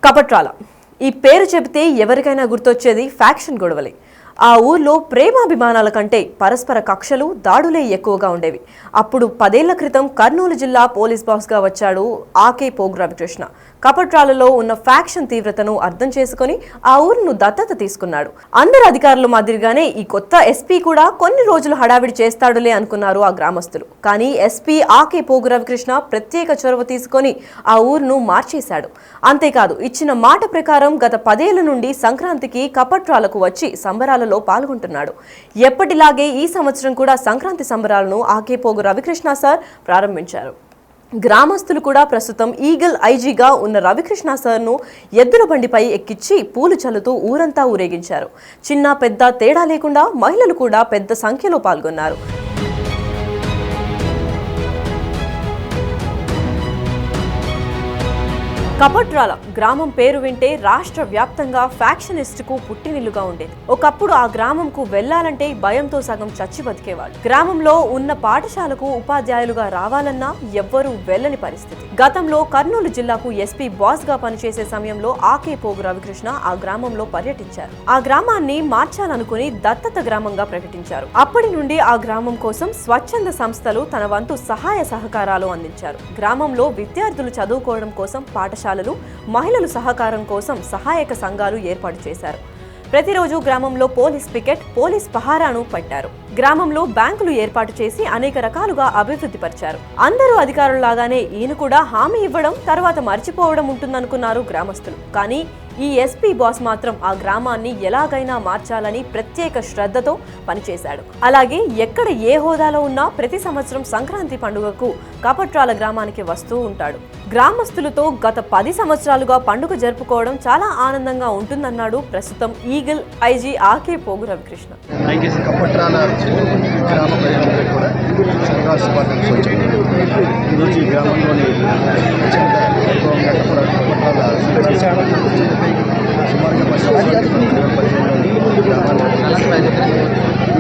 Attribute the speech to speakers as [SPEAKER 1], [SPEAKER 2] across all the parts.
[SPEAKER 1] కపట్రాల ఈ పేరు చెబితే ఎవరికైనా గుర్తొచ్చేది ఫ్యాక్షన్ గొడవలే. ఆ ఊర్లో ప్రేమాభిమానాల కంటే పరస్పర కక్షలు, దాడులే ఎక్కువగా ఉండేవి. అప్పుడు 10 ఏళ్ల క్రితం కర్నూలు జిల్లా పోలీస్ బాస్గా వచ్చాడు ఆకే పోగు రవికృష్ణ. కపట్రాలలో ఉన్న ఫ్యాక్షన్ తీవ్రతను అర్థం చేసుకుని ఆ ఊరును దత్తత తీసుకున్నాడు. అందరు అధికారుల మాదిరిగానే ఈ కొత్త ఎస్పీ కూడా కొన్ని రోజులు హడావిడి చేస్తాడులే అనుకున్నారు ఆ గ్రామస్తులు. కానీ ఎస్పీ ఆకే పోగు రవికృష్ణ ప్రత్యేక చొరవ తీసుకొని ఆ ఊరును మార్చేశాడు. అంతేకాదు, ఇచ్చిన మాట ప్రకారం గత 10 ఏళ్ల నుండి సంక్రాంతికి కపట్రాలకు వచ్చి సంబరాలలో పాల్గొంటున్నాడు. ఎప్పటిలాగే ఈ సంవత్సరం కూడా సంక్రాంతి సంబరాలను ఆకే పోగు రవికృష్ణ సార్ ప్రారంభించారు. గ్రామస్తులు కూడా ప్రస్తుతం ఈగల్ ఐజీగా ఉన్న రవికృష్ణ సార్ను ఎద్దుల బండిపై ఎక్కించి పూలు చల్లుతూ ఊరంతా ఊరేగించారు. చిన్న పెద్ద తేడా లేకుండా మహిళలు కూడా పెద్ద సంఖ్యలో పాల్గొన్నారు. కపట్రాల గ్రామం పేరు వింటే రాష్ట్ర వ్యాప్తంగా ఫ్యాక్షనిస్టుకు పుట్టినిల్లుగా ఉండేది. ఒకప్పుడు ఆ గ్రామంకు వెళ్లాలంటే భయంతో సగం చచ్చి బతికేవాడు. గ్రామంలో ఉన్న పాఠశాలకు ఉపాధ్యాయులుగా రావాలన్నా ఎవ్వరూ వెళ్లని పరిస్థితి. గతంలో కర్నూలు జిల్లాకు ఎస్పీ బాస్ గా పనిచేసే సమయంలో ఆకే పోగు రవికృష్ణ ఆ గ్రామంలో పర్యటించారు. ఆ గ్రామాన్ని మార్చాలనుకుని దత్తత గ్రామంగా ప్రకటించారు. అప్పటి నుండి ఆ గ్రామం కోసం స్వచ్ఛంద సంస్థలు తన వంతు సహాయ సహకారాలు అందించారు. గ్రామంలో విద్యార్థులు చదువుకోవడం కోసం పాఠశాలలు, మహిళలు సహకారం కోసం సహాయక సంఘాలు ఏర్పాటు చేశారు. ప్రతిరోజు గ్రామంలో పోలీస్ పికెట్, పోలీస్ పహారాను పట్టారు. గ్రామంలో బ్యాంకులు ఏర్పాటు చేసి అనేక రకాలుగా అభివృద్ధి పరిచారు. అందరూ అధికారులాగానే ఈయన కూడా హామీ ఇవ్వడం, తర్వాత మర్చిపోవడం ఉంటుందనుకున్నారు గ్రామస్తులు. కానీ ఈ ఎస్పీ బాస్ మాత్రం ఆ గ్రామాన్ని ఎలాగైనా మార్చాలని ప్రత్యేక శ్రద్ధతో పనిచేశాడు. అలాగే ఎక్కడ ఏ హోదాలో ఉన్నా ప్రతి సంవత్సరం సంక్రాంతి పండుగకు కపట్రాల గ్రామానికి వస్తూ ఉంటాడు. గ్రామస్తులతో గత 10 సంవత్సరాలుగా పండుగ జరుపుకోవడం చాలా ఆనందంగా ఉంటుందన్నాడు ప్రస్తుతం ఈగల్ ఐజీ ఆకే పోగు రవికృష్ణ.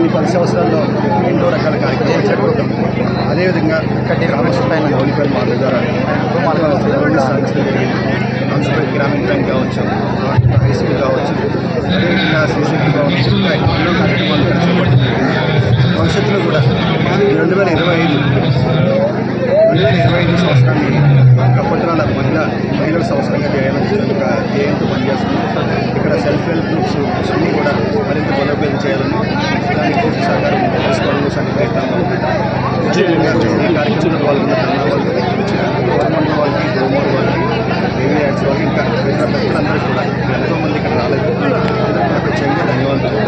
[SPEAKER 2] ఈ 10 సంవత్సరాల్లో ఎన్నో రకాల కార్యక్రమాలు జరుగుతాం. అదేవిధంగా గ్రామస్థాయిన గౌలిపల్లి మార్గ ద్వారా సాధించడం జరిగింది. మున్సిపల్ గ్రామీణ బ్యాంక్ కావచ్చు, హై స్కూల్ కావచ్చు, అదేవిధంగా సిసిటీ కావచ్చు, ఎన్నో కార్యక్రమాలు చేపట్టడం జరిగింది. భవిష్యత్తులో కూడా 2025 సంవత్సరాన్ని కపట్రాల మహిళల సంవత్సరంగా ధ్యేయంతో పనిచేస్తున్నాం. ఇక్కడ సెల్ఫ్ హెల్ప్ గ్రూప్స్ అన్నీ కూడా మరింత బలోపేతం చేయాలని, దానికి పూర్తి సహకారం తీసుకోవడం ప్రయత్నంగా ఉంటాం. అదేవిధంగా ఈ కార్యక్రమంలో పాల్గొన్న కన్నా వాళ్ళకి, గవర్నమెంట్ వాళ్ళకి, గోమూరు వాళ్ళకి, ఏవీ యాక్ట్స్ వాళ్ళకి, ఇంకా ఇతర పెద్దలందరూ కూడా ఎంతోమంది ఇక్కడ రాలేదు. ప్రత్యేకంగా ధన్యవాదాలు.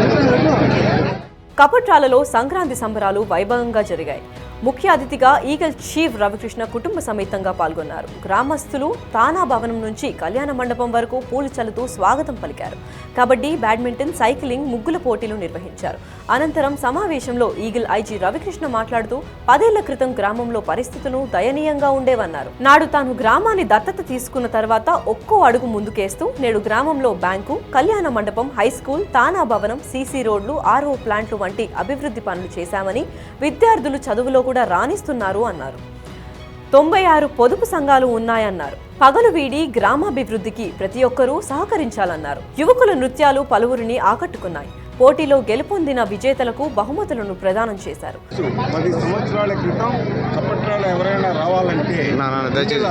[SPEAKER 1] కపట్రాలలో సంక్రాంతి సంబరాలు వైభవంగా జరిగాయి. ముఖ్య అతిథిగా ఈగల్ చీఫ్ రవికృష్ణ కుటుంబ సమేతంగా పాల్గొన్నారు. గ్రామస్తులు తానా భవనం నుంచి కళ్యాణ మండపం వరకు పూలు చల్లుతూ స్వాగతం పలికారు. కబడ్డీ, బ్యాడ్మింటన్, సైక్లింగ్, ముగ్గుల పోటీలు నిర్వహించారు. అనంతరం సమావేశంలో ఈగల్ ఐజీ రవికృష్ణ మాట్లాడుతూ 10 ఏళ్ల క్రితం గ్రామంలో పరిస్థితులు దయనీయంగా ఉండేవన్నారు. నాడు తాను గ్రామాన్ని దత్తత తీసుకున్న తర్వాత ఒక్కో అడుగు ముందుకేస్తూ నేడు గ్రామంలో బ్యాంకు, కళ్యాణ మండపం, హై స్కూల్, తానా భవనం, సీసీ రోడ్లు, ఆర్ఓ ప్లాంట్లు వంటి అభివృద్ధి పనులు చేశామని, విద్యార్థులు చదువులో కూడా రాణిస్తున్నారు అన్నారు. 96 పొదుపు సంఘాలు ఉన్నాయన్నారు. పగలు వీడి గ్రామాభివృద్ధికి ప్రతి ఒక్కరూ సహకరించాలన్నారు. యువకుల నృత్యాలు పలువురిని ఆకట్టుకున్నాయి. పోటీలో గెలుపొందిన విజేతలకు బహుమతులను ప్రదానం చేశారు.
[SPEAKER 2] 10 సంవత్సరాల క్రితం కపట్రాల ఎవరైనా రావాలంటే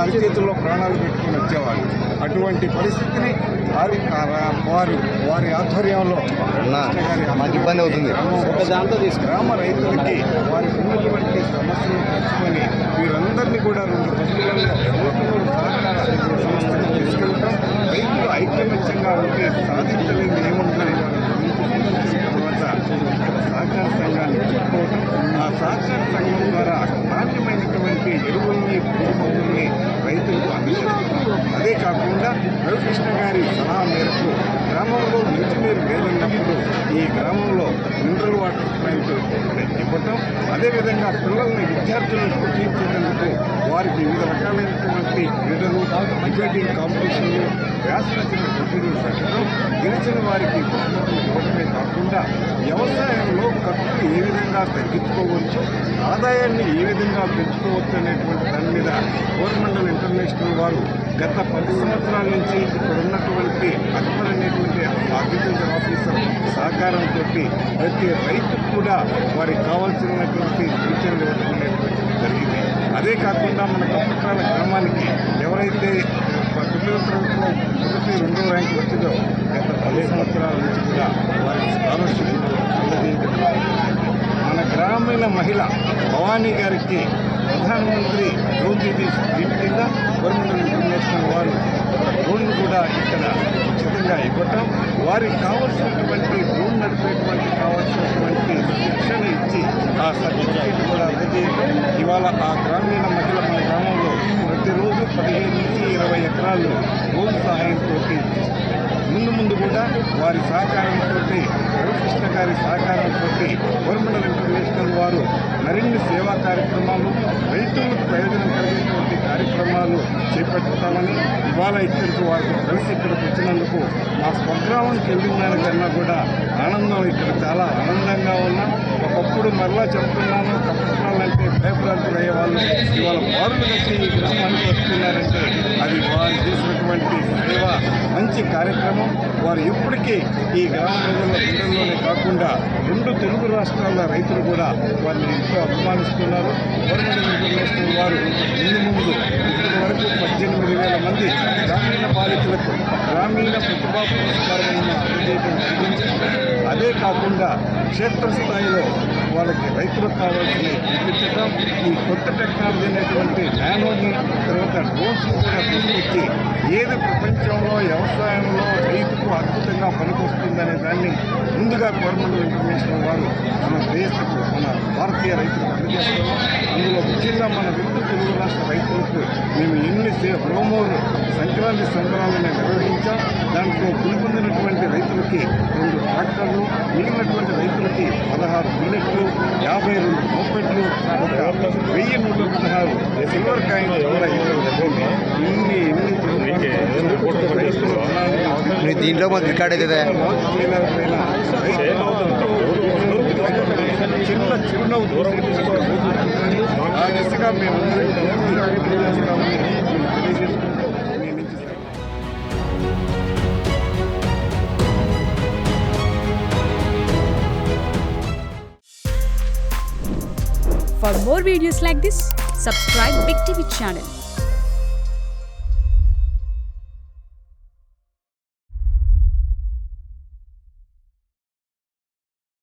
[SPEAKER 2] అరిచేతుల్లో ప్రాణాలు పెట్టుకుని వచ్చేవాళ్ళు. అటువంటి పరిస్థితిని వారి ఆధ్వర్యంలో ఇబ్బంది అవుతుంది. గ్రామ రైతులకి వారి ఉన్నటువంటి సమస్యలు తెలుసుకొని వీరందరినీ కూడా 2 పద్ధతులలో తీసుకెళ్తాం. రైతులు ఐక్యమత్యంగా ఉంటే సాధించలేని ఏముందని సహకార సంఘాన్ని చెప్పుకోవడం, ఆ సహకార సంఘం ద్వారా నాణ్యమైనటువంటి ఎరువుల్ని, పురుగుమందుల్ని రైతులకు అందించడం. అదే కాకుండా రవికృష్ణ గారి సలహా మేరకు గ్రామంలో మంచినీరు లేదన్నప్పుడు ఈ గ్రామంలో మినరల్ వాటర్ ప్లాంట్ ఇవ్వటం, అదేవిధంగా పిల్లల్ని, విద్యార్థులను ప్రోత్సహించేందుకు వారికి వివిధ రకాలైనటువంటి క్రీడలు, డిబేటింగ్ కాంపిటీషన్లు, వ్యాసరచన పోటీలు పెట్టడం, గెలిచిన వారికి బహుమతులు ఇవ్వడమే కాకుండా వ్యవసాయంలో ఖర్చులు ఏ విధంగా తగ్గించుకోవచ్చు, ఆదాయాన్ని ఏ విధంగా పెంచుకోవచ్చు అనేటువంటి దాని మీద కోరమండల్ ఇంటర్నేషనల్ వారు గత 10 సంవత్సరాల నుంచి ఇక్కడ ఉన్నటువంటి అక్బర్ అనేటువంటి అగ్రికల్చర్ ఆఫీసర్ సహకారంతో ప్రతి రైతుకు కూడా వారికి కావాల్సినటువంటి సూచనలు ఇవ్వడం అనేటువంటి జరిగింది. అదే కాకుండా మన కప్పట్రాల గ్రామానికి ఎవరైతే 9వ తరగతిలో 1, 2వ ర్యాంకు వచ్చిందో గత 10 సంవత్సరాల నుంచి కూడా వారికి స్కాలర్షిప్ అందజేయడం. మన గ్రామీణ మహిళ భవానీ గారికి ప్రధానమంత్రి డ్రోన్ దీదీ స్కీమ్ కింద కోరమండల్ ఇంటర్నేషనల్ వారు డ్రోన్ కూడా ఇక్కడ ఉచితంగా ఇవ్వటం, వారికి కావాల్సినటువంటి డ్రోన్ నడిపేటువంటి కావాల్సినటువంటి శిక్షణ ఇచ్చి ఆ సర్టిఫికేట్ కూడా అందజేయటం. ఇవాళ ఆ గ్రామీణ మహిళ మన గ్రామంలో ప్రతిరోజు 15 నుంచి 20 ఎకరాలు డ్రోన్ సహాయంతో ముందు కూడా వారి సహకారంతో రవికృష్ణ గారి సహకారంతో కోరమండల్ ఇంటర్నేషనల్ వారు మరిన్ని సేవా కార్యక్రమాలు, రైతులకు ప్రయోజనం కలిగేటువంటి కార్యక్రమాలు చేపడతామని ఇవాళ ఇక్కడికి వారితో కలిసి ఇక్కడికి వచ్చినందుకు మా స్వగ్రామానికి వెళ్ళిన కన్నా కూడా ఆనందం, ఇక్కడ చాలా ఆనందంగా ఉన్నాం. ఒకప్పుడు మరలా చెప్తున్నాను, కప్పట్రాలంటే భయభ్రాంతులు అయ్యేవాళ్ళు ఇవాళ బారులు కట్టి ఈ గ్రామానికి వస్తున్నారంటే అది వారు చేసినటువంటి సేవ, మంచి కార్యక్రమం. వారు ఎప్పటికీ ఈ గ్రామ ప్రజల గుండెల్లోనే కాకుండా 2 తెలుగు రాష్ట్రాల రైతులు కూడా వారిని ఎంతో అభిమానిస్తున్నారు. కోరమండల్ ఇంటర్నేషనల్ వారు ముందు ఇప్పటి వరకు 18,000 మంది గ్రామీణ బాలికలకు గ్రామీణ ప్రతిభా పురస్కారాలను అందజేయడం జరిగింది. అదే కాకుండా క్షేత్రస్థాయిలో వాళ్ళకి రైతులకు కావాల్సిన ఇప్పించడం, ఈ కొత్త టెక్నాలజీ అనేటువంటి నానోని తర్వాత డ్రోన్స్ కూడా తీసుకొచ్చి ఏది ప్రపంచంలో వ్యవసాయంలో రైతుకు అద్భుతంగా పనికొస్తుందనే దాన్ని ముందుగా కోరమండల్ ఇంటర్నేషనల్ వారు మన దేశకు, మన భారతీయ రైతులకు అందజేస్తున్నాం. అందులో ముఖ్యంగా మన 2 తెలుగు రాష్ట్ర రైతులకు మేము ఎన్ని ప్రోమోలు సంక్రాంతి సంబరాలను నిర్వహించాం. దాంట్లో గెలుపొందినటువంటి రైతులకి 2 ట్రాక్టర్లు, మిగిలినటువంటి రైతులకి 16 బుల్లెట్లు, 52 మోపెట్లు, ఒక 1116 సిల్వర్ కాయిన్స్ కూడా ఇవ్వడం జరిగింది. ఇన్ని
[SPEAKER 3] దీంట్లో మాకు రికార్డ్ అవుతుందా?
[SPEAKER 2] చిన్న చిరునవ్వు ఆ దిశగా మేము చేస్తామని తెలియజేసుకుంటాం.
[SPEAKER 4] For more videos like this, subscribe Big TV channel.